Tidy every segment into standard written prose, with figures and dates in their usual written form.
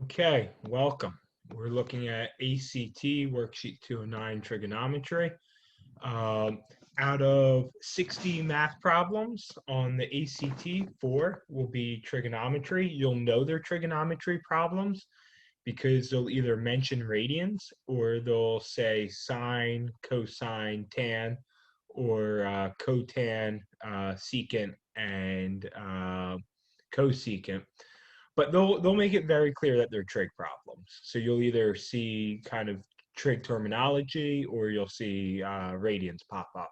Okay, welcome. We're looking at ACT worksheet 209 trigonometry. Um, Out of 60 math problems on the ACT, 4 will be trigonometry. You'll know they're trigonometry problems because they'll either mention radians or they'll say sine, cosine, tan, or cotan, secant, and cosecant. But they'll make it very clear that they're trig problems. So you'll either see kind of trig terminology or you'll see radians pop up.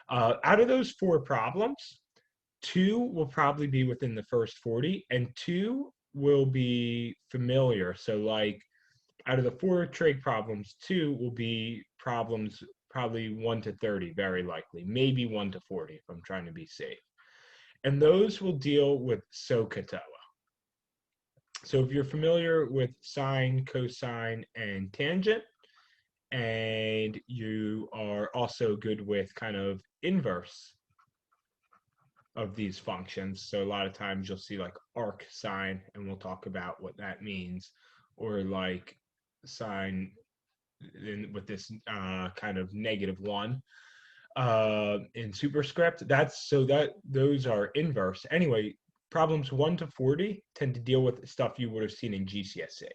Out of those 4 problems, 2 will probably be within the first 40 and 2 will be familiar. So like out of the 4 trig problems, 2 will be problems probably 1 to 30, very likely, maybe 1 to 40 if I'm trying to be safe. And those will deal with SOHCAHTOA. So if you're familiar with sine, cosine, and tangent, and you are also good with kind of inverse of these functions, so a lot of times you'll see like arc sine, and we'll talk about what that means, or like sine with this kind of -1 in superscript. Those are inverse. Anyway, problems 1 to 40 tend to deal with stuff you would have seen in GCSE.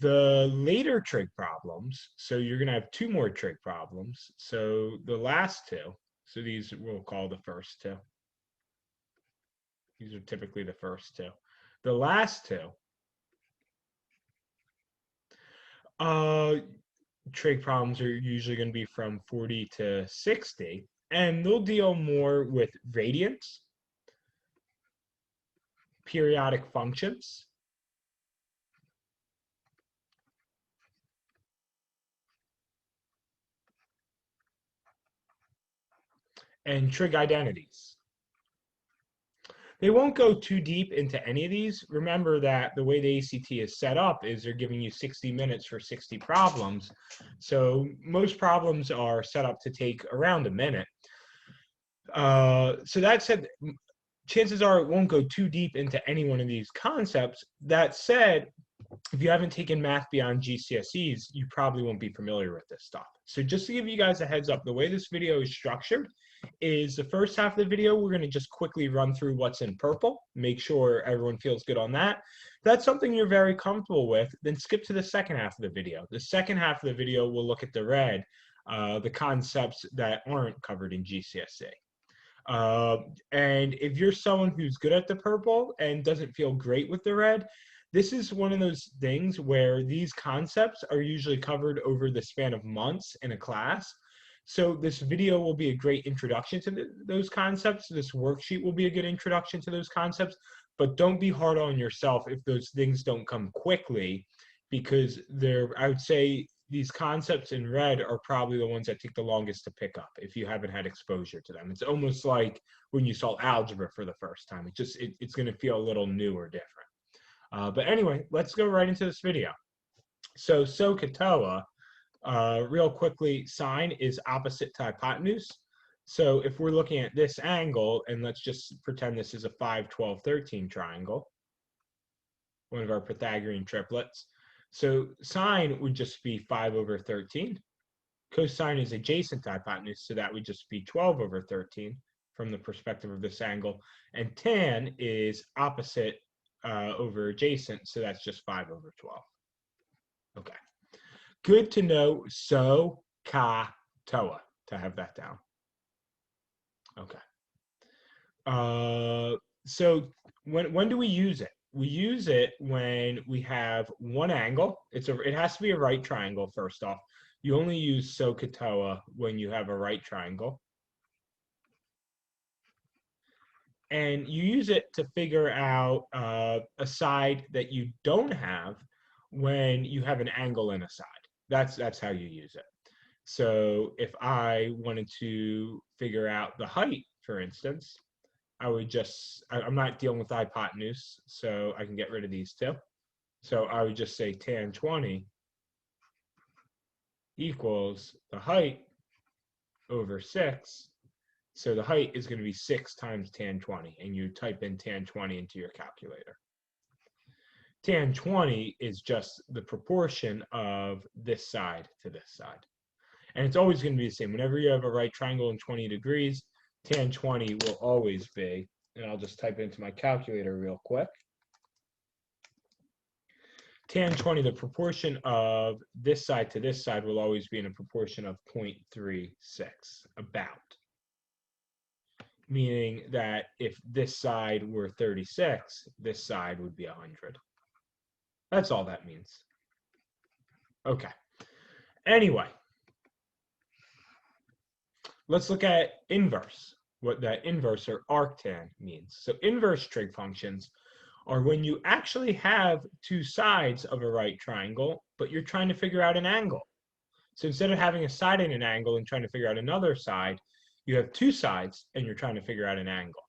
The later trig problems, so you're going to have 2 more trig problems. So the last 2, so these we'll call the first 2. These are typically the first 2. The last 2 trig problems are usually going to be from 40 to 60, and they'll deal more with radians, periodic functions, and trig identities. They won't go too deep into any of these. Remember that the way the ACT is set up is they're giving you 60 minutes for 60 problems. So most problems are set up to take around a minute. So that said, chances are it won't go too deep into any one of these concepts. That said, if you haven't taken math beyond GCSEs, you probably won't be familiar with this stuff. So just to give you guys a heads up, the way this video is structured is the first half of the video, we're going to just quickly run through what's in purple, make sure everyone feels good on that. If that's something you're very comfortable with, then skip to the second half of the video. The second half of the video, we'll look at the red, the concepts that aren't covered in GCSE. And if you're someone who's good at the purple and doesn't feel great with the red, this is one of those things where these concepts are usually covered over the span of months in a class. So this video will be a great introduction to those concepts. This worksheet will be a good introduction to those concepts, but don't be hard on yourself if those things don't come quickly, because I would say these concepts in red are probably the ones that take the longest to pick up if you haven't had exposure to them. It's almost like when you saw algebra for the first time. It's going to feel a little new or different. But anyway, let's go right into this video. So SOHCAHTOA, real quickly, sine is opposite to hypotenuse. So if we're looking at this angle, and let's just pretend this is a 5, 12, 13 triangle, one of our Pythagorean triplets. So sine would just be 5 over 13. Cosine is adjacent to hypotenuse, so that would just be 12 over 13 from the perspective of this angle. And tan is opposite over adjacent, so that's just 5 over 12. Okay. Good to know SOHCAHTOA, to have that down. Okay. So when do we use it? We use it when we have one angle. It has to be a right triangle, first off. You only use SOHCAHTOA when you have a right triangle. And you use it to figure out a side that you don't have when you have an angle in a side. That's how you use it. So if I wanted to figure out the height, for instance, I'm not dealing with the hypotenuse, so I can get rid of these 2. So I would just say tan 20 equals the height over 6. So the height is going to be 6 times tan 20, and you type in tan 20 into your calculator. Tan 20 is just the proportion of this side to this side. And it's always going to be the same. Whenever you have a right triangle in 20 degrees, tan 20 will always be, and I'll just type it into my calculator real quick. Tan 20, the proportion of this side to this side will always be in a proportion of 0.36, about. Meaning that if this side were 36, this side would be 100. That's all that means. Okay. Anyway, let's look at inverse, what that inverse or arctan means. So inverse trig functions are when you actually have two sides of a right triangle, but you're trying to figure out an angle. So instead of having a side and an angle and trying to figure out another side, you have two sides and you're trying to figure out an angle.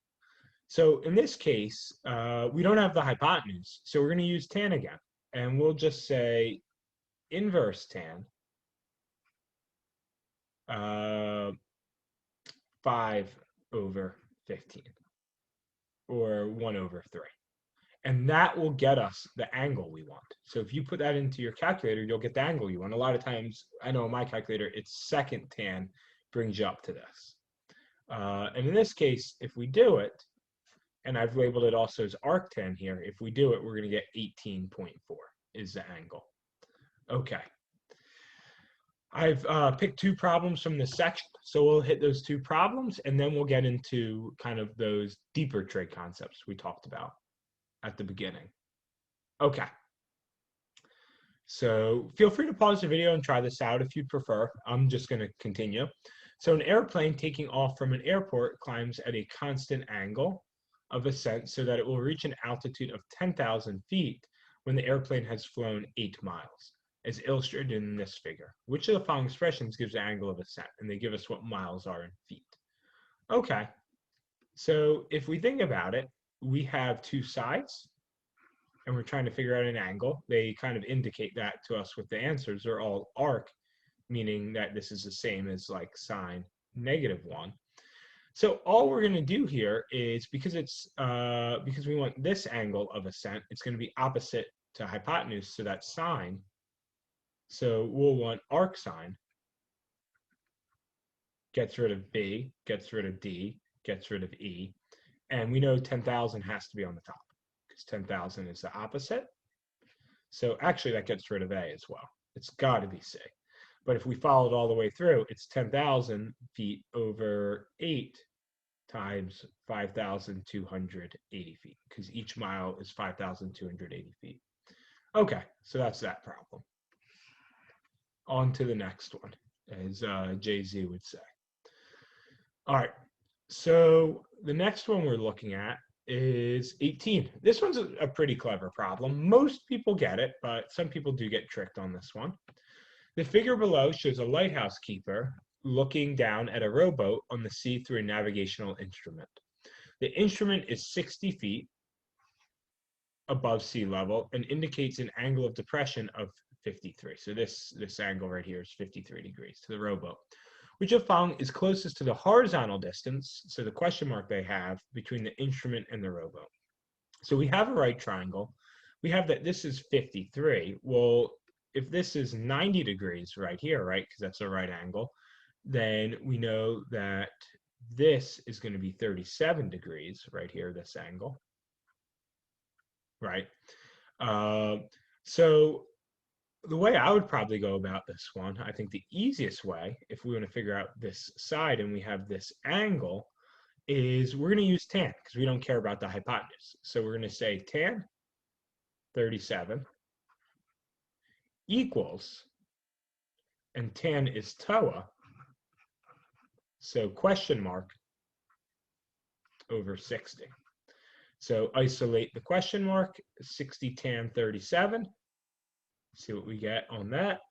So in this case, we don't have the hypotenuse, so we're going to use tan again. And we'll just say inverse tan 5/15, or 1/3. And that will get us the angle we want. So if you put that into your calculator, you'll get the angle you want. A lot of times, I know in my calculator, it's second tan brings you up to this. And in this case, if we do it, and I've labeled it also as arctan here, if we do it, we're going to get 18.4 is the angle. Okay. I've picked two problems from this section, so we'll hit those two problems, and then we'll get into kind of those deeper trig concepts we talked about at the beginning. Okay. So feel free to pause the video and try this out if you prefer. I'm just going to continue. So an airplane taking off from an airport climbs at a constant angle of ascent so that it will reach an altitude of 10,000 feet when the airplane has flown 8 miles, as illustrated in this figure. Which of the following expressions gives the angle of ascent? And they give us what miles are in feet. Okay, so if we think about it, we have two sides, and we're trying to figure out an angle. They kind of indicate that to us with the answers. They're all arc, meaning that this is the same as like sine -1. So all we're going to do here is, because we want this angle of ascent, it's going to be opposite to hypotenuse, so that's sine. So we'll want arc sine, gets rid of B, gets rid of D, gets rid of E, and we know 10,000 has to be on the top because 10,000 is the opposite. So actually that gets rid of A as well. It's got to be C. But if we follow it all the way through, it's 10,000 feet over 8 times 5,280 feet, because each mile is 5,280 feet. Okay, so that's that problem. On to the next one, as Jay-Z would say. All right, so the next one we're looking at is 18. This one's a pretty clever problem. Most people get it, but some people do get tricked on this one. The figure below shows a lighthouse keeper looking down at a rowboat on the sea through a navigational instrument. The instrument is 60 feet above sea level and indicates an angle of depression of 53. So this angle right here is 53 degrees to the rowboat. Which of the following is closest to the horizontal distance, so the question mark they have, between the instrument and the rowboat? So we have a right triangle. We have that this is 53. Well, if this is 90 degrees right here, right, because that's a right angle, then we know that this is going to be 37 degrees right here, this angle, right? So the way I would probably go about this one, I think the easiest way, if we want to figure out this side and we have this angle, is we're going to use tan because we don't care about the hypotenuse. So we're going to say tan 37 equals, and tan is TOA, so question mark over 60. So isolate the question mark, 60 tan 37. See what we get on that.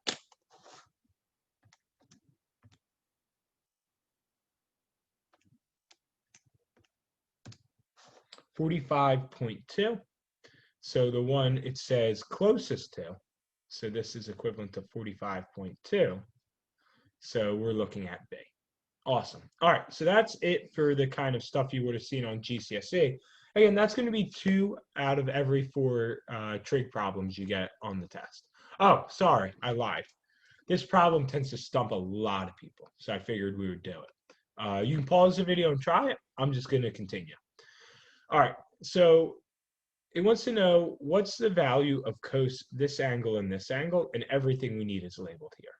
$45.2. So the one it says closest to, so this is equivalent to 45.2. So we're looking at B. Awesome. All right, so that's it for the kind of stuff you would have seen on GCSE. Again, that's going to be 2 out of every 4 trig problems you get on the test. Oh, sorry, I lied. This problem tends to stump a lot of people, so I figured we would do it. You can pause the video and try it. I'm just going to continue. All right, so it wants to know what's the value of cos this angle and this angle, and everything we need is labeled here.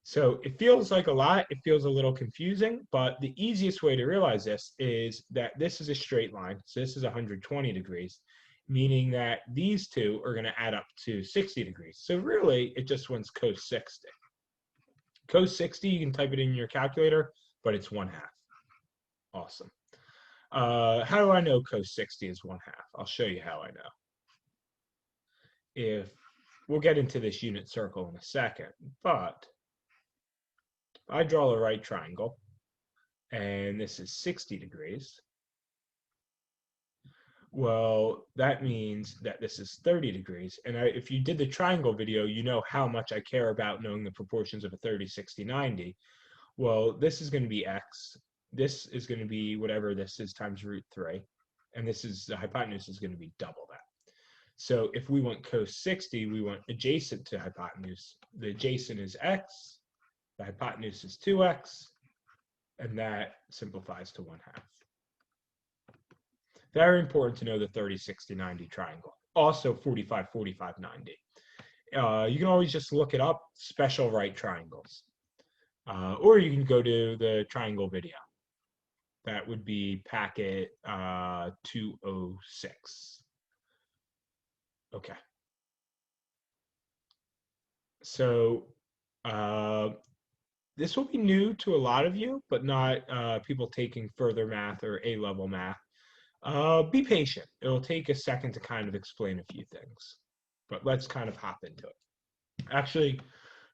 So it feels like a lot, it feels a little confusing, but the easiest way to realize this is that this is a straight line. So this is 120 degrees, meaning that these two are going to add up to 60 degrees. So really, it just wants cos 60. Cos 60, you can type it in your calculator, but it's 1/2. Awesome. How do I know cos 60 is 1/2? I'll show you how I know. If we'll get into this unit circle in a second, but I draw a right triangle, and this is 60 degrees. Well, that means that this is 30 degrees. And if you did the triangle video, you know how much I care about knowing the proportions of a 30, 60, 90. Well, this is going to be x. This is going to be whatever this is times √3. And this is, the hypotenuse is going to be double that. So if we want cos 60, we want adjacent to hypotenuse. The adjacent is x. The hypotenuse is 2x, and that simplifies to 1/2. Very important to know the 30, 60, 90 triangle. Also 45, 45, 90. You can always just look it up, special right triangles. Or you can go to the triangle video. That would be packet 206. Okay. So this will be new to a lot of you, but not people taking further math or A-level math. Be patient. It'll take a second to kind of explain a few things, but let's kind of hop into it. Actually,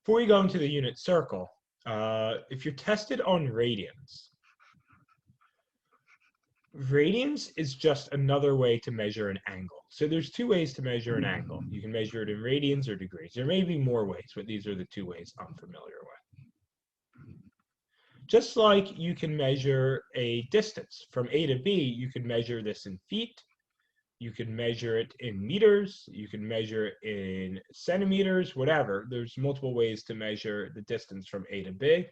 before we go into the unit circle, if you're tested on radians, radians is just another way to measure an angle. So there's 2 ways to measure an angle. You can measure it in radians or degrees. There may be more ways, but these are the 2 ways I'm familiar with. Just like you can measure a distance from A to B, you can measure this in feet, you can measure it in meters, you can measure it in centimeters, whatever. There's multiple ways to measure the distance from A to B.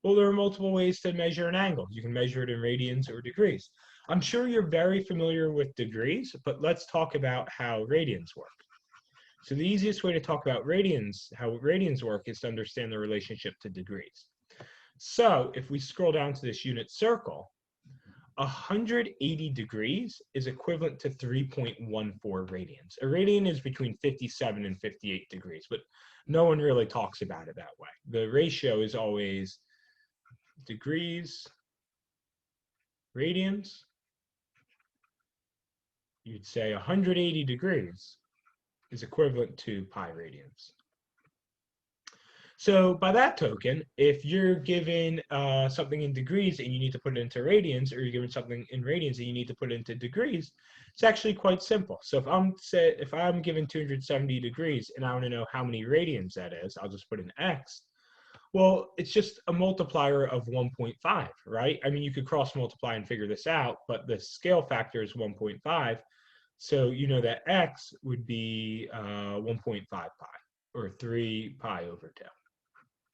Well, there are multiple ways to measure an angle. You can measure it in radians or degrees. I'm sure you're very familiar with degrees, but let's talk about how radians work. So the easiest way to talk about radians, how radians work, is to understand the relationship to degrees. So if we scroll down to this unit circle, 180 degrees is equivalent to 3.14 radians. A radian is between 57 and 58 degrees, but no one really talks about it that way. The ratio is always degrees, radians. You'd say 180 degrees is equivalent to pi radians. So by that token, if you're given something in degrees and you need to put it into radians, or you're given something in radians and you need to put it into degrees, it's actually quite simple. So if I'm given 270 degrees and I want to know how many radians that is, I'll just put in x. Well, it's just a multiplier of 1.5, right? I mean, you could cross multiply and figure this out, but the scale factor is 1.5. So you know that x would be 1.5 pi, or 3 pi over 2.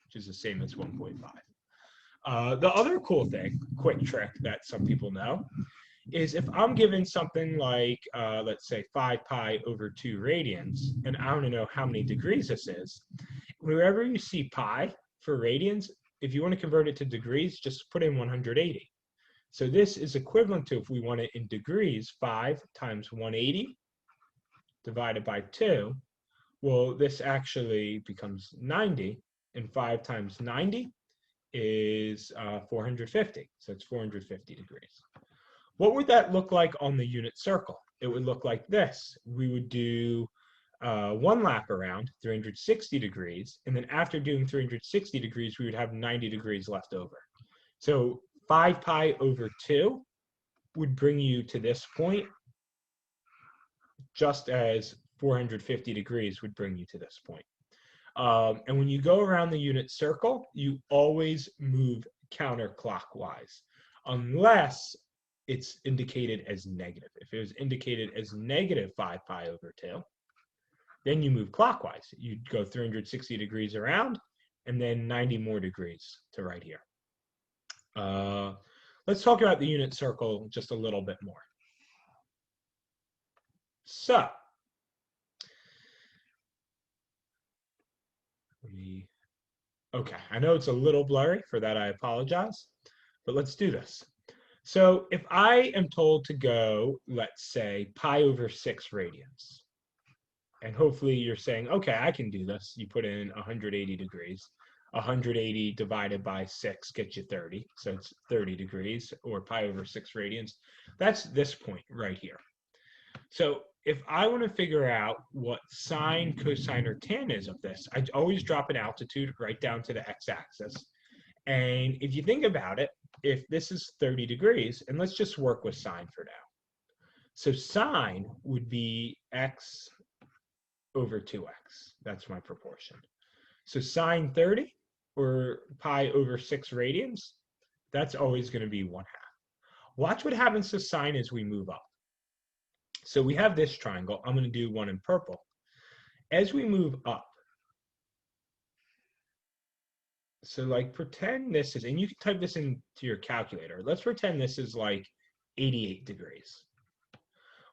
Which is the same as 1.5. The other cool thing, quick trick that some people know, is if I'm given something like, let's say 5 pi over 2 radians, and I want to know how many degrees this is, wherever you see pi for radians, if you want to convert it to degrees, just put in 180. So this is equivalent to, if we want it in degrees, 5 times 180 divided by 2. Well, this actually becomes 90. And 5 times 90 is 450. So it's 450 degrees. What would that look like on the unit circle? It would look like this. We would do 1 lap around, 360 degrees. And then after doing 360 degrees, we would have 90 degrees left over. So 5 pi over 2 would bring you to this point, just as 450 degrees would bring you to this point. And when you go around the unit circle, you always move counterclockwise, unless it's indicated as negative. If it was indicated as negative 5 pi over 2, then you move clockwise. You'd go 360 degrees around, and then 90 more degrees to right here. Let's talk about the unit circle just a little bit more. So, okay, I know it's a little blurry. For that, I apologize. But let's do this. So if I am told to go, let's say, pi over 6 radians, and hopefully you're saying, okay, I can do this. You put in 180 degrees. 180 divided by 6 gets you 30. So it's 30 degrees, or pi over 6 radians. That's this point right here. So if I want to figure out what sine, cosine, or tan is of this, I always drop an altitude right down to the x-axis. And if you think about it, if this is 30 degrees, and let's just work with sine for now. So sine would be x over 2x. That's my proportion. So sine 30, or pi over 6 radians, that's always going to be 1/2. Watch what happens to sine as we move up. So we have this triangle. I'm going to do one in purple. As we move up, so like pretend this is, and you can type this into your calculator. Let's pretend this is like 88 degrees.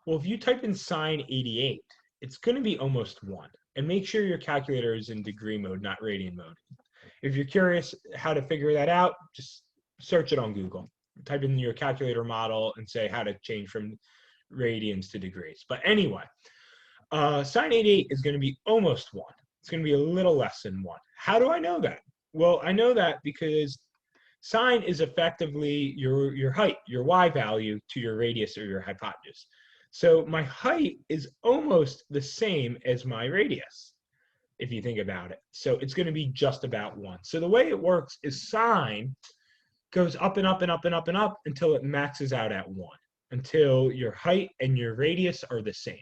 Well, if you type in sine 88, it's going to be almost 1. And make sure your calculator is in degree mode, not radian mode. If you're curious how to figure that out, just search it on Google. Type in your calculator model and say how to change from radians to degrees. But anyway, sine 88 is going to be almost 1. It's going to be a little less than 1. How do I know that? Well, I know that because sine is effectively your height, your y value to your radius or your hypotenuse. So my height is almost the same as my radius, if you think about it. So it's going to be just about 1. So the way it works is sine goes up and up and up and up and up until it maxes out at 1, until your height and your radius are the same.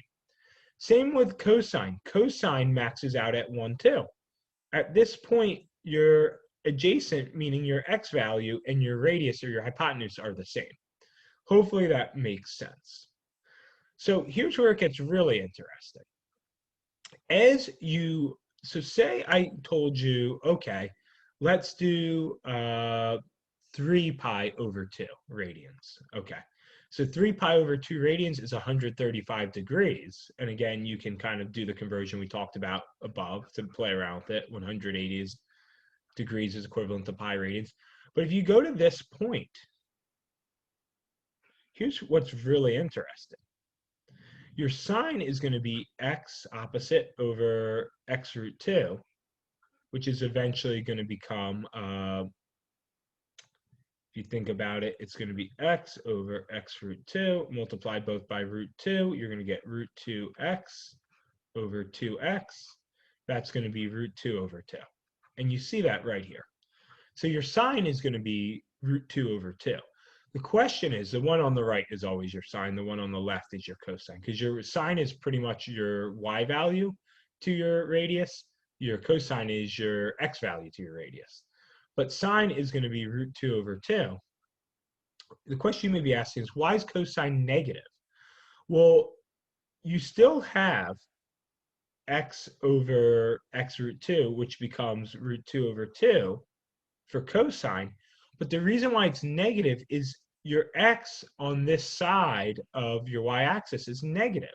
Same with cosine. Cosine maxes out at 1 too. At this point, your adjacent, meaning your x value, and your radius or your hypotenuse are the same. Hopefully that makes sense. So here's where it gets really interesting. So say I told you, okay, let's do 3 pi over 2 radians. Okay, so 3 pi over 2 radians is 135 degrees. And again, you can kind of do the conversion we talked about above to play around with it. 180 degrees is equivalent to pi radians. But if you go to this point, here's what's really interesting. Your sine is going to be x opposite over x root 2, which is eventually going to become, if you think about it, it's going to be x over x root 2, multiply both by root 2. You're going to get root 2x over 2x. That's going to be root 2 over 2. And you see that right here. So your sine is going to be root 2 over 2. The question is, the one on the right is always your sine, the one on the left is your cosine, because your sine is pretty much your y value to your radius, your cosine is your x value to your radius. But sine is going to be root 2 over 2. The question you may be asking is, why is cosine negative? Well, you still have x over x root 2, which becomes root 2 over 2 for cosine. But the reason why it's negative is your x on this side of your y-axis is negative.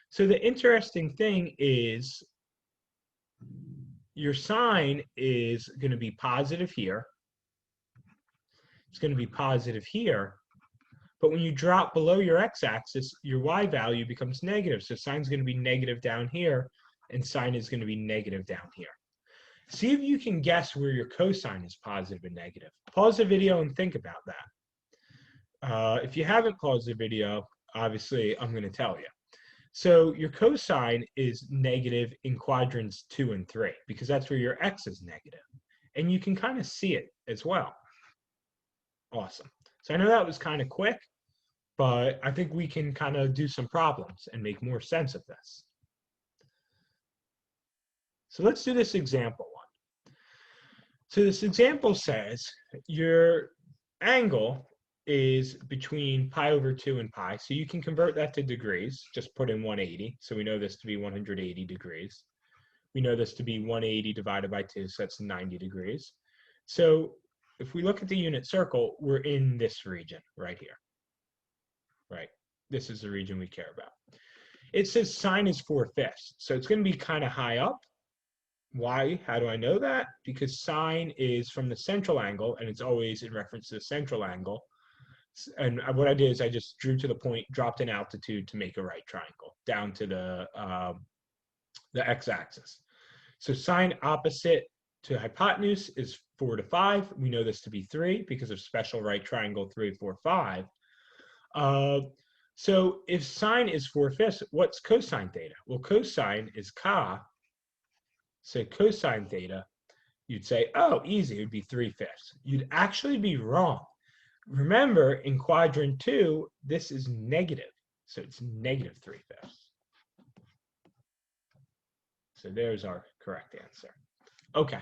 So the interesting thing is your sine is going to be positive here. It's going to be positive here. But when you drop below your x-axis, your y value becomes negative. So sine is going to be negative down here, and sine is going to be negative down here. See if you can guess where your cosine is positive and negative. Pause the video and think about that. If you haven't paused the video, obviously I'm going to tell you. So your cosine is negative in quadrants 2 and 3, because that's where your x is negative. And you can kind of see it as well. Awesome. So I know that was kind of quick, but I think we can kind of do some problems and make more sense of this. So let's do this example one. So this example says your angle is between pi over 2 and pi. So you can convert that to degrees. Just put in 180. So we know this to be 180 degrees. We know this to be 180 divided by 2, so that's 90 degrees. So if we look at the unit circle, we're in this region right here. Right? This is the region we care about. It says sine is 4/5, so it's going to be kind of high up. Why? How do I know that? Because sine is from the central angle, and it's always in reference to the central angle. And what I did is I just drew to the point, dropped an altitude to make a right triangle down to the x-axis. So sine opposite to hypotenuse is 4 to 5. We know this to be 3 because of special right triangle 3, 4, 5. So if sine is 4/5, what's cosine theta? Well, cosine is ka. So cosine theta, you'd say, oh, easy, it would be 3/5. You'd actually be wrong. Remember, in quadrant 2, this is negative. So it's negative 3/5. So there's our correct answer. Okay,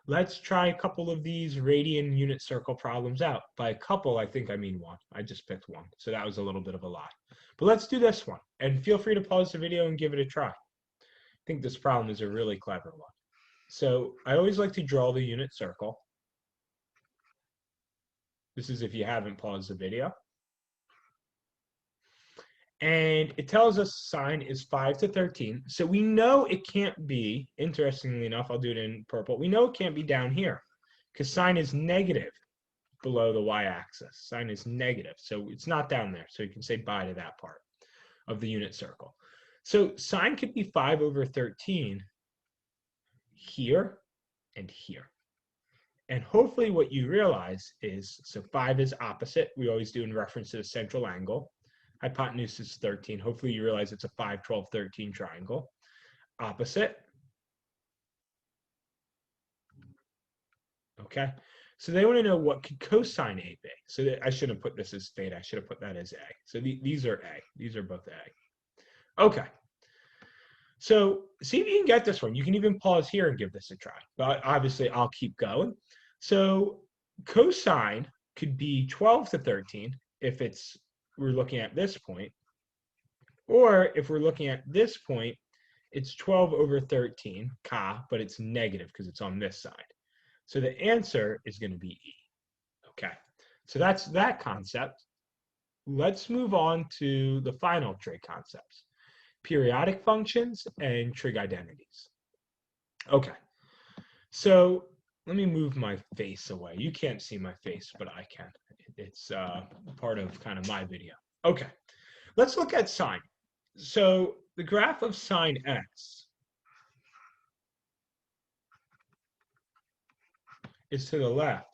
let's try a couple of these radian unit circle problems out. By a couple, I think I mean one. I just picked one, so that was a little bit of a lie. But let's do this one, and feel free to pause the video and give it a try. I think this problem is a really clever one. So I always like to draw the unit circle. This is if you haven't paused the video. And it tells us sine is 5 to 13. So we know it can't be, interestingly enough, I'll do it in purple. We know it can't be down here because sine is negative below the y-axis. Sine is negative, so it's not down there. So you can say bye to that part of the unit circle. So sine could be 5 over 13 here and here. And hopefully what you realize is, so 5 is opposite. We always do in reference to the central angle. Hypotenuse is 13. Hopefully you realize it's a 5, 12, 13 triangle. Opposite. Okay. So they want to know what could cosine A be. So I shouldn't have put this as theta. I should have put that as A. So these are A. These are both A. Okay. So see if you can get this one. You can even pause here and give this a try. But obviously I'll keep going. So cosine could be 12 to 13 if we're looking at this point. Or if we're looking at this point, it's 12 over 13, ka, but it's negative because it's on this side. So the answer is going to be E. Okay, so that's that concept. Let's move on to the final trig concepts. Periodic functions and trig identities. Okay, so let me move my face away. You can't see my face, but I can. It's part of kind of my video. Okay, let's look at sine. So the graph of sine x is to the left.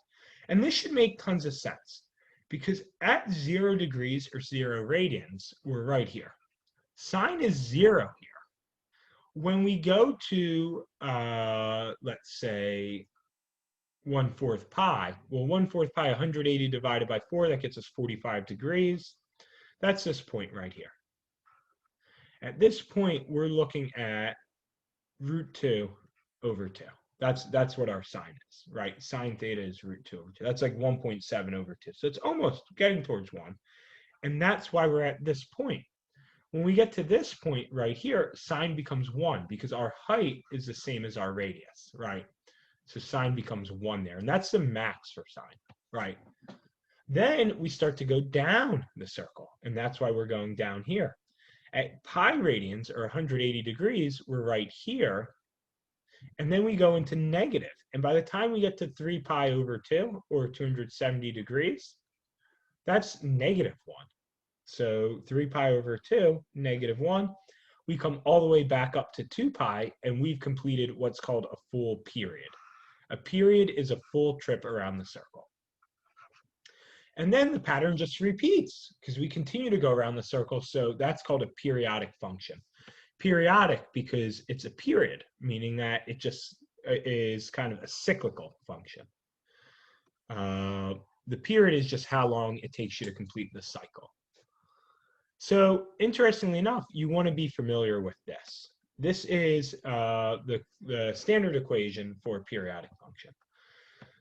And this should make tons of sense because at 0 degrees or 0 radians, we're right here. Sine is 0 here. When we go to, let's say, 1/4 pi, well, 1/4 pi, 180 divided by 4, that gets us 45 degrees. That's this point right here. At this point, we're looking at root 2 over 2. That's what our sine is, right? Sine theta is root 2 over 2. That's like 1.7 over 2. So it's almost getting towards 1. And that's why we're at this point. When we get to this point right here, sine becomes 1 because our height is the same as our radius, right? So sine becomes 1 there. And that's the max for sine, right? Then we start to go down the circle. And that's why we're going down here. At pi radians, or 180 degrees, we're right here. And then we go into negative. And by the time we get to 3 pi over 2, or 270 degrees, that's negative 1. So 3 pi over 2, negative 1. We come all the way back up to 2 pi, and we've completed what's called a full period. A period is a full trip around the circle. And then the pattern just repeats because we continue to go around the circle. So that's called a periodic function. Periodic because it's a period, meaning that it just is kind of a cyclical function. The period is just how long it takes you to complete the cycle. So interestingly enough, you want to be familiar with this. This is the standard equation for a periodic function.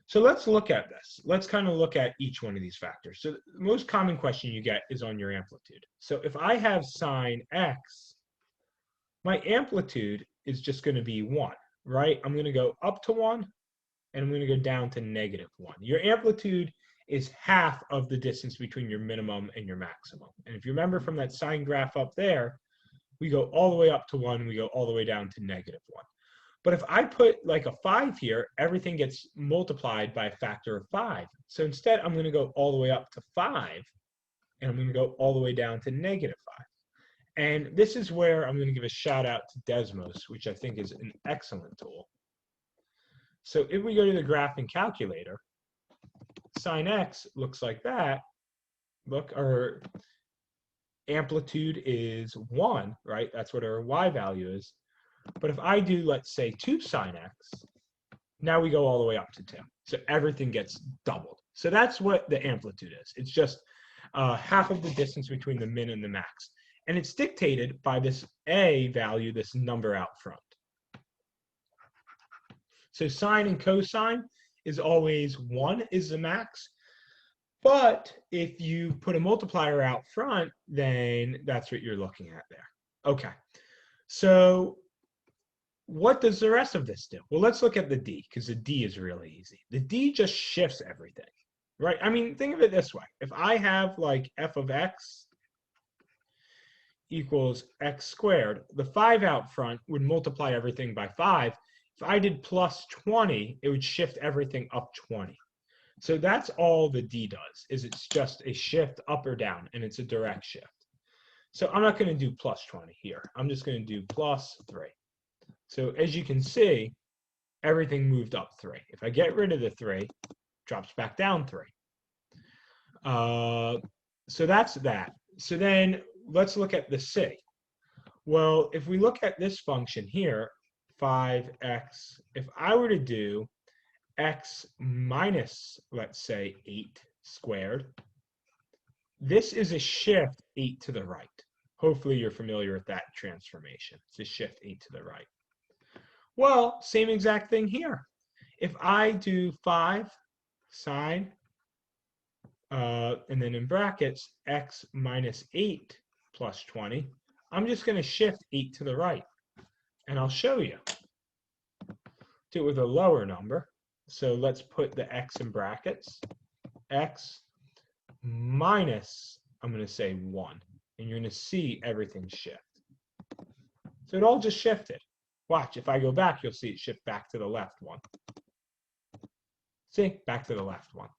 So let's look at this. Let's kind of look at each one of these factors. So the most common question you get is on your amplitude. So if I have sine x, my amplitude is just going to be 1, right? I'm going to go up to 1, and I'm going to go down to -1. Your amplitude is half of the distance between your minimum and your maximum. And if you remember from that sine graph up there, we go all the way up to 1, we go all the way down to -1. But if I put like a 5 here, everything gets multiplied by a factor of 5. So instead, I'm going to go all the way up to 5, and I'm going to go all the way down to -5. And this is where I'm going to give a shout out to Desmos, which I think is an excellent tool. So if we go to the graphing calculator, sine x looks like that. Look, our amplitude is 1, right? That's what our y value is. But if I do, let's say, 2 sine x, now we go all the way up to 2. So everything gets doubled. So that's what the amplitude is. It's just half of the distance between the min and the max. And it's dictated by this a value, this number out front. So sine and cosine is always 1 is the max. But if you put a multiplier out front, then that's what you're looking at there. Okay. So what does the rest of this do? Well, let's look at the d, because the d is really easy. The d just shifts everything, right? I mean, think of it this way. If I have like f of x equals x squared, the 5 out front would multiply everything by 5. If I did plus 20, it would shift everything up 20. So that's all the d does, is it's just a shift up or down, and it's a direct shift. So I'm not going to do plus 20 here. I'm just going to do plus 3. So as you can see, everything moved up 3. If I get rid of the 3, it drops back down 3. So that's that. So then let's look at the c. Well, if we look at this function here, 5x, if I were to do x minus, let's say, 8 squared, this is a shift 8 to the right. Hopefully you're familiar with that transformation. It's a shift 8 to the right. Well, same exact thing here. If I do 5 sine, and then in brackets, x minus 8 plus 20, I'm just going to shift 8 to the right. And I'll show you. Do it with a lower number. So let's put the x in brackets. X minus, I'm going to say 1. And you're going to see everything shift. So it all just shifted. Watch, if I go back, you'll see it shift back to the left 1. See, back to the left 1.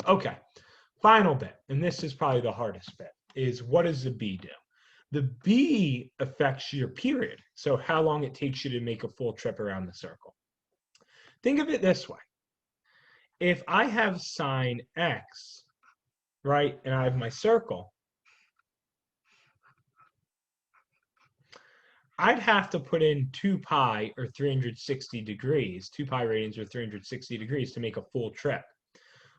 Okay, final bit, and this is probably the hardest bit, is what does the b do? The b affects your period, so how long it takes you to make a full trip around the circle. Think of it this way. If I have sine x, right, and I have my circle, I'd have to put in 2 pi or 360 degrees, 2 pi radians or 360 degrees to make a full trip.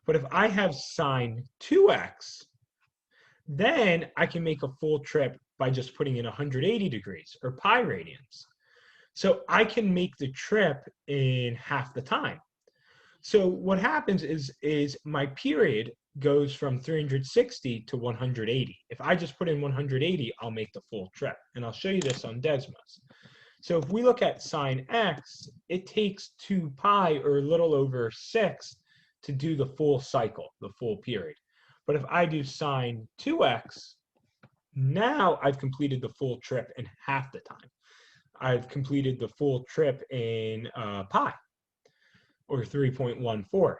But if I have sine 2x, then I can make a full trip by just putting in 180 degrees or pi radians. So I can make the trip in half the time. So what happens is my period goes from 360 to 180. If I just put in 180, I'll make the full trip. And I'll show you this on Desmos. So if we look at sine x, it takes 2 pi or a little over 6 to do the full cycle, the full period. But if I do sine 2x, now I've completed the full trip in half the time. I've completed the full trip in pi, or 3.14.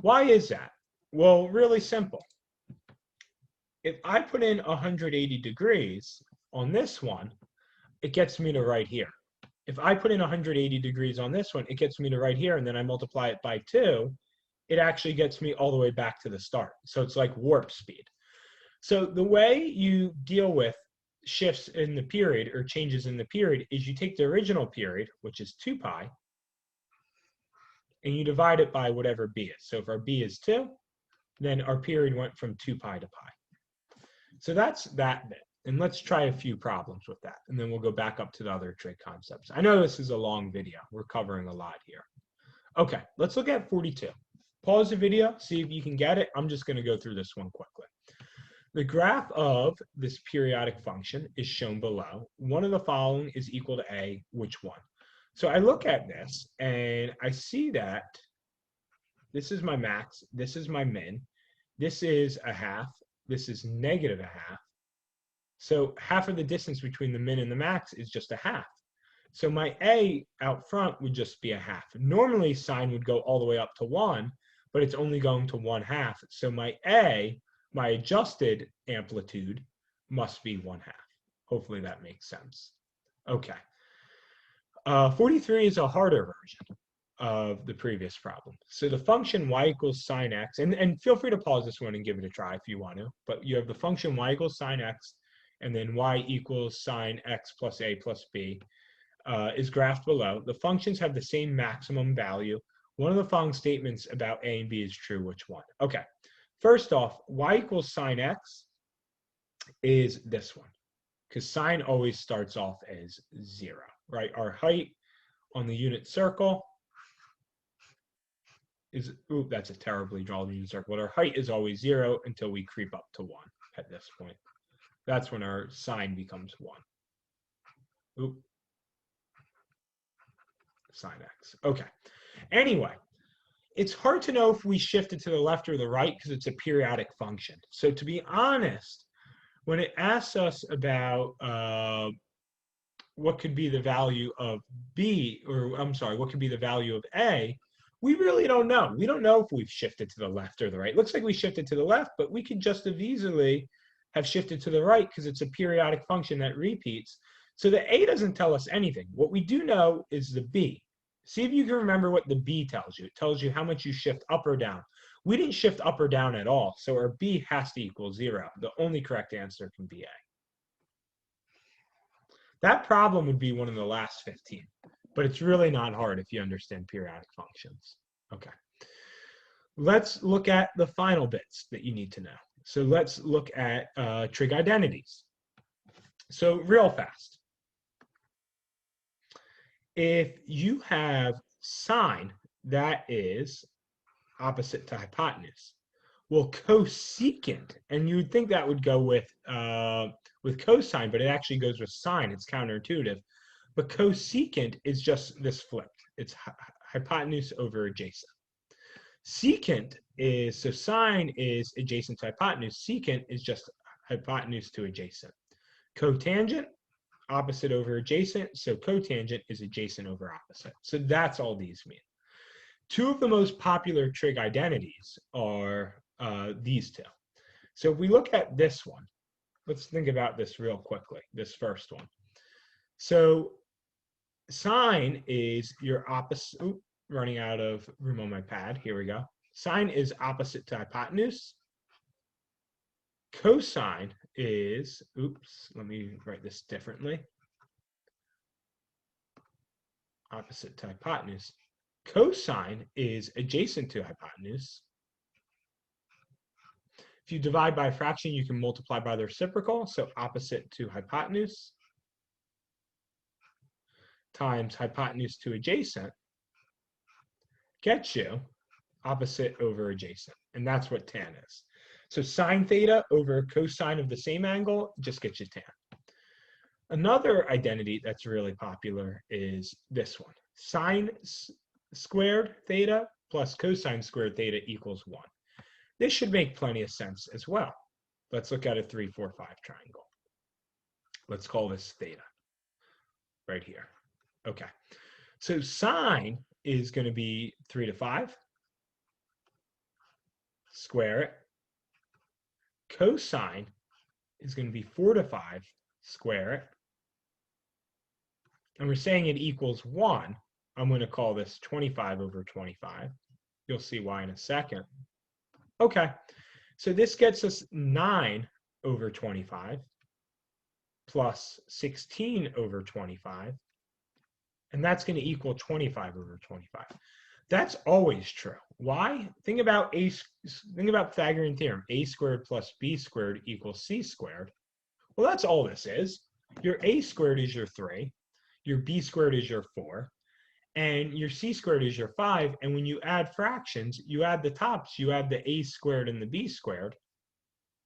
Why is that? Well, really simple. If I put in 180 degrees on this one, it gets me to right here. If I put in 180 degrees on this one, it gets me to right here, and then I multiply it by 2, it actually gets me all the way back to the start. So it's like warp speed. So the way you deal with shifts in the period or changes in the period is you take the original period, which is 2 pi, and you divide it by whatever b is. So if our b is 2, then our period went from 2 pi to pi. So that's that bit. And let's try a few problems with that, and then we'll go back up to the other trig concepts. I know this is a long video. We're covering a lot here. Okay, let's look at 42. pause the video, see if you can get it. I'm just going to go through this one quickly. The graph of this periodic function is shown below. One of the following is equal to a, which one? So I look at this and I see that this is my max, this is my min, this is a half, this is negative a half. So half of the distance between the min and the max is just a half. So my a out front would just be a half. Normally sine would go all the way up to 1, but it's only going to 1/2. So my a, my adjusted amplitude, must be 1/2. Hopefully that makes sense. Okay. 43 is a harder version of the previous problem. So the function y equals sine x, and feel free to pause this one and give it a try if you want to, but you have the function y equals sine x, and then y equals sine x plus a plus b is graphed below. The functions have the same maximum value. One of the following statements about a and b is true. Which one? Okay. First off, y equals sine x is this one, because sine always starts off as 0, right? Our height on the unit circle is, ooh, that's a terribly drawn unit circle, but our height is always 0 until we creep up to 1 at this point. That's when our sine becomes 1. Ooh. Sine x. Okay. Anyway, it's hard to know if we shifted to the left or the right because it's a periodic function. So to be honest, when it asks us about what could be the value of b, or I'm sorry, what could be the value of a, we really don't know. We don't know if we've shifted to the left or the right. It looks like we shifted to the left, but we could just as easily have shifted to the right because it's a periodic function that repeats. So the a doesn't tell us anything. What we do know is the b. See if you can remember what the b tells you. It tells you how much you shift up or down. We didn't shift up or down at all, so our b has to equal 0. The only correct answer can be a. That problem would be one of the last 15, but it's really not hard if you understand periodic functions. Okay. Let's look at the final bits that you need to know. So let's look at trig identities. So real fast. If you have sine that is opposite to hypotenuse, well, cosecant, and you would think that would go with cosine, but it actually goes with sine. It's counterintuitive. But cosecant is just this flipped. It's hypotenuse over adjacent. Secant is, so sine is adjacent to hypotenuse. Secant is just hypotenuse to adjacent. Cotangent, opposite over adjacent, so cotangent is adjacent over opposite. So that's all these mean. Two of the most popular trig identities are these two. So if we look at this one, let's think about this real quickly, this first one. So sine is your opposite, oops, running out of room on my pad, here we go. Sine is opposite to hypotenuse. Cosine is, oops, let me write this differently. Opposite to hypotenuse. Cosine is adjacent to hypotenuse. If you divide by a fraction, you can multiply by the reciprocal, so opposite to hypotenuse times hypotenuse to adjacent gets you opposite over adjacent, and that's what tan is. So sine theta over cosine of the same angle just gets you tan. Another identity that's really popular is this one. Sine squared theta plus cosine squared theta equals 1. This should make plenty of sense as well. Let's look at a 3, 4, 5 triangle. Let's call this theta right here. Okay. So sine is going to be 3 to 5. Square it. Cosine is going to be 4 to 5. Square it. And we're saying it equals 1. I'm going to call this 25 over 25. You'll see why in a second. Okay, so this gets us 9 over 25 plus 16 over 25. And that's going to equal 25 over 25. That's always true. Why? Think about Pythagorean theorem. A squared plus b squared equals c squared. Well, that's all this is. Your a squared is your 3. Your b squared is your 4. and your c squared is your 5. And when you add fractions, you add the tops, you add the a squared and the b squared,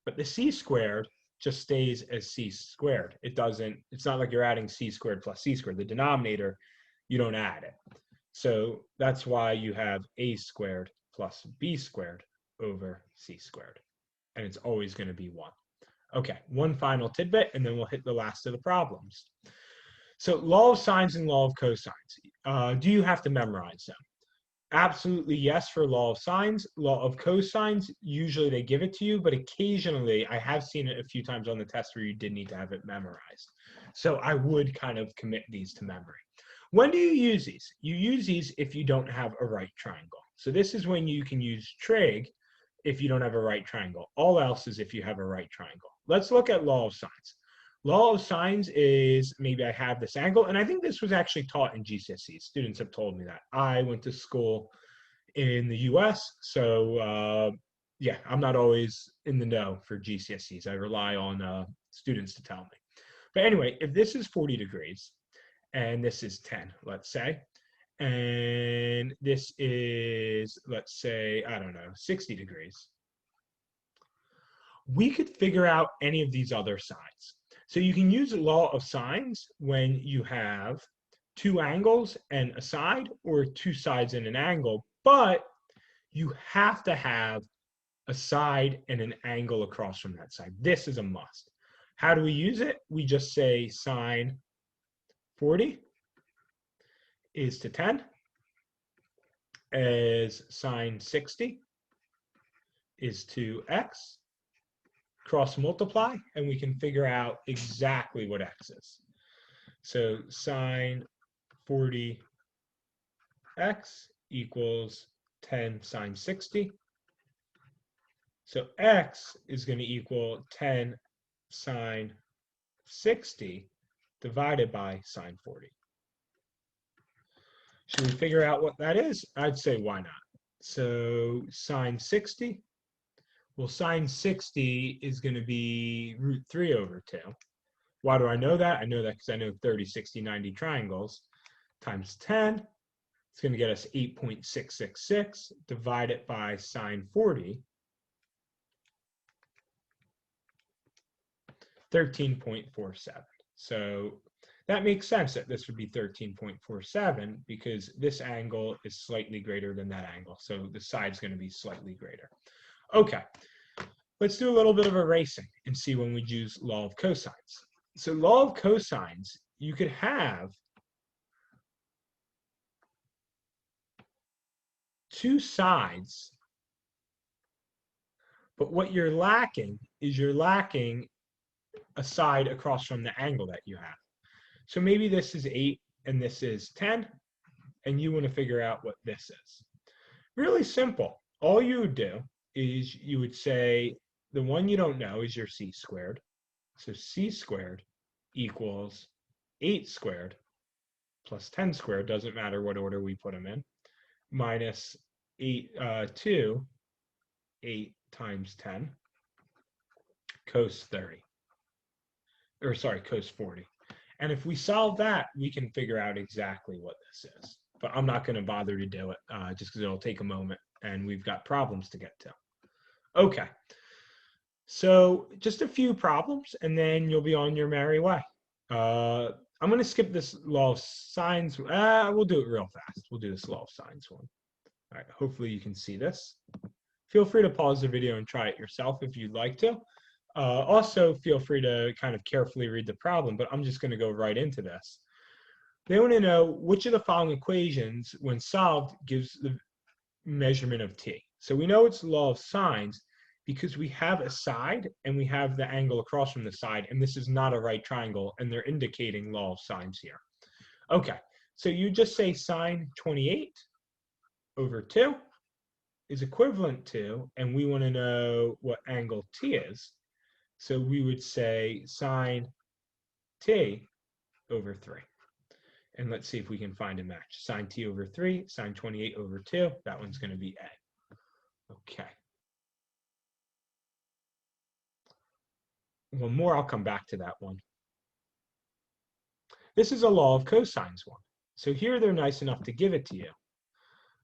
but the c squared just stays as c squared. It's not like you're adding c squared plus c squared. The denominator, you don't add it. So that's why you have a squared plus b squared over c squared. And it's always going to be 1. Okay, one final tidbit, and then we'll hit the last of the problems. So law of sines and law of cosines. Do you have to memorize them? Absolutely yes for law of sines. Law of cosines, usually they give it to you, but occasionally I have seen it a few times on the test where you did need to have it memorized. So I would kind of commit these to memory. When do you use these? You use these if you don't have a right triangle. So this is when you can use trig if you don't have a right triangle. All else is if you have a right triangle. Let's look at law of sines. Law of sines is maybe I have this angle, and I think this was actually taught in GCSE. Students have told me that. I went to school in the US, so yeah, I'm not always in the know for GCSEs. I rely on students to tell me. But anyway, if this is 40 degrees, and this is 10, let's say, and this is, let's say, I don't know, 60 degrees, we could figure out any of these other sides. So you can use the law of sines when you have two angles and a side, or two sides and an angle, but you have to have a side and an angle across from that side. This is a must. How do we use it? We just say sine 40 is to 10, as sine 60 is to x, cross multiply, and we can figure out exactly what x is. So sine 40x equals 10 sine 60. So x is going to equal 10 sine 60 divided by sine 40. Should we figure out what that is? I'd say why not? So sine 60, well, sine 60 is going to be root 3 over 2. Why do I know that? I know that because I know 30, 60, 90 triangles times 10. It's going to get us 8.666 divided by sine 40, 13.47. So that makes sense that this would be 13.47 because this angle is slightly greater than that angle. So the side's going to be slightly greater. Okay, let's do a little bit of erasing and see when we use law of cosines. So law of cosines, you could have two sides, but what you're lacking is you're lacking a side across from the angle that you have. So maybe this is 8 and this is 10, and you want to figure out what this is. Really simple. All you would do is you would say the one you don't know is your c squared. So c squared equals 8 squared plus 10 squared, doesn't matter what order we put them in, minus 8 times 10 cos 30. Or sorry, cos 40. And if we solve that, we can figure out exactly what this is. But I'm not going to bother to do it just because it'll take a moment and we've got problems to get to. Okay. So just a few problems and then you'll be on your merry way. I'm going to skip this law of sines. We'll do it real fast. We'll do this law of sines one. All right. Hopefully you can see this. Feel free to pause the video and try it yourself if you'd like to. Also, feel free to kind of carefully read the problem, but I'm just going to go right into this. They want to know which of the following equations, when solved, gives the measurement of t. So we know it's the law of sines because we have a side and we have the angle across from the side, and this is not a right triangle, and they're indicating law of sines here. Okay, so you just say sine 28 over 2 is equivalent to, and we want to know what angle t is. So we would say sine t over 3. And let's see if we can find a match. Sine t over 3, sine 28 over 2. That one's going to be A. Okay. One more, I'll come back to that one. This is a law of cosines one. So here they're nice enough to give it to you.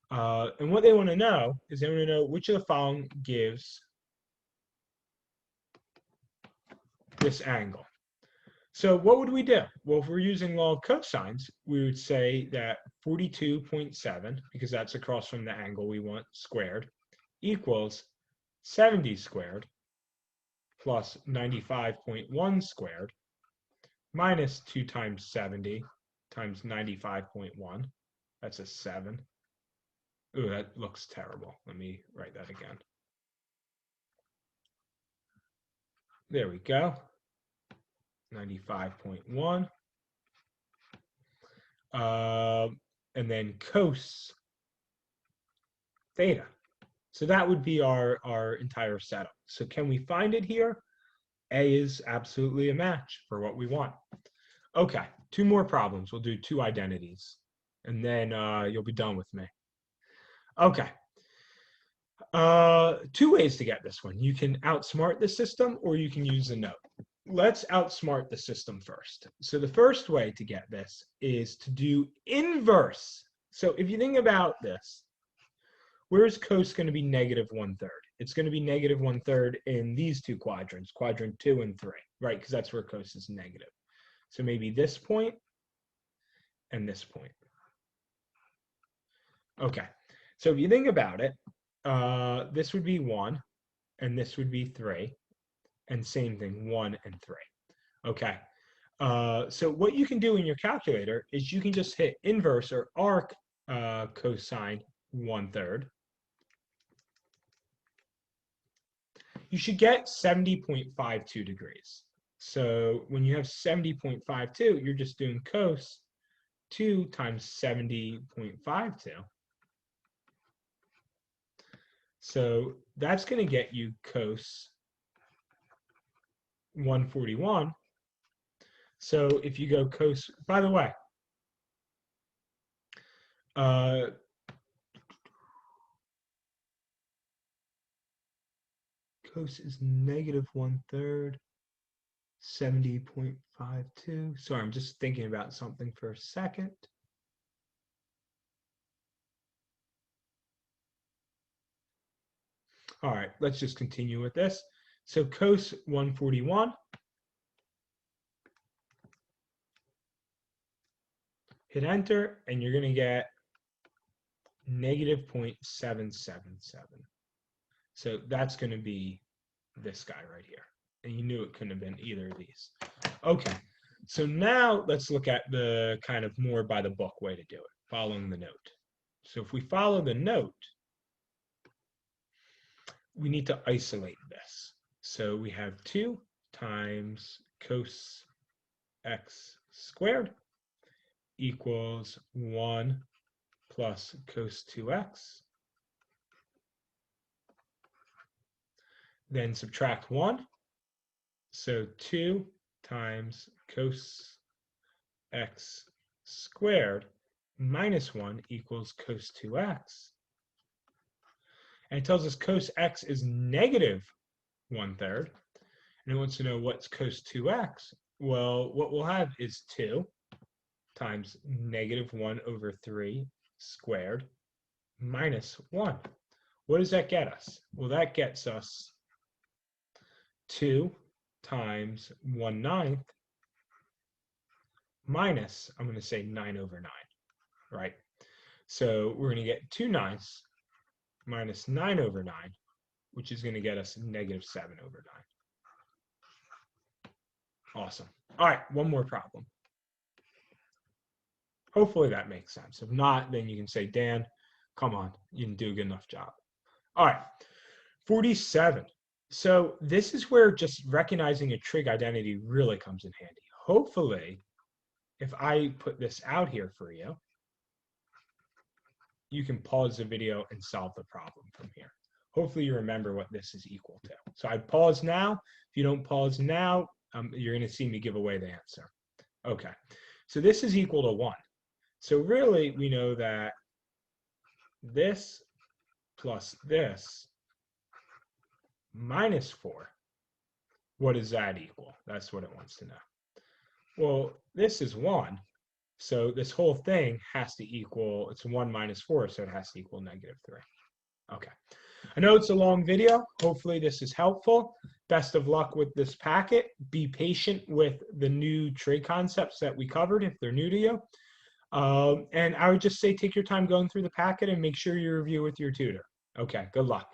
And what they want to know is they want to know which of the following gives this angle. So what would we do? Well, if we're using law of cosines, we would say that 42.7, because that's across from the angle we want squared, equals 70 squared plus 95.1 squared minus 2 times 70 times 95.1. That's a 7. Ooh, that looks terrible. Let me write that again. There we go. 95.1. And then cos theta. So that would be our entire setup. So can we find it here? A is absolutely a match for what we want. Okay, 2 more problems. We'll do 2 identities, and then you'll be done with me. Okay. 2 ways to get this one. You can outsmart the system, or you can use the note. Let's outsmart the system first. So the first way to get this is to do inverse. So if you think about this, where's cos going to be negative 1/3? It's going to be negative 1/3 in these 2 quadrants, quadrant 2 and 3, right? Because that's where cos is negative. So maybe this point and this point. Okay, so if you think about it, this would be 1, and this would be 3, and same thing, 1 and 3. Okay, so what you can do in your calculator is you can just hit inverse or arc cosine 1/3. You should get 70.52 degrees. So when you have 70.52, you're just doing cos 2 times 70.52. So that's going to get you cos 141. So if you go cos, by the way, cos is negative 1/3, 70.52. Sorry, I'm just thinking about something for a second. All right, let's just continue with this. So cos 141. Hit enter, and you're going to get negative 0.777. So that's going to be this guy right here. And you knew it couldn't have been either of these. Okay, so now let's look at the kind of more by the book way to do it, following the note. So if we follow the note, we need to isolate this. So we have 2 times cos x squared equals 1 plus cos 2x. Then subtract 1. So 2 times cos x squared minus 1 equals cos 2x. And it tells us cos x is negative 1/3. And it wants to know what's cos 2x. Well, what we'll have is 2 times negative 1/3 squared minus 1. What does that get us? Well, that gets us 2 times 1/9 minus, I'm going to say 9/9, right? So we're going to get 2/9 minus 9/9, which is going to get us negative 7/9. Awesome. All right, one more problem. Hopefully that makes sense. If not, then you can say, Dan, come on, you didn't do a good enough job. All right, 47. So this is where just recognizing a trig identity really comes in handy. Hopefully, if I put this out here for you, you can pause the video and solve the problem from here. Hopefully you remember what this is equal to. So I pause now. If you don't pause now, you're going to see me give away the answer. Okay, so this is equal to 1. So really, we know that this plus this minus 4, what does that equal? That's what it wants to know. Well, this is 1, So this whole thing has to equal, it's 1 minus 4, so it has to equal -3. Okay. I know it's a long video. Hopefully this is helpful. Best of luck with this packet. Be patient with the new trig concepts that we covered if they're new to you. And I would just say take your time going through the packet and make sure you review with your tutor. Okay, good luck.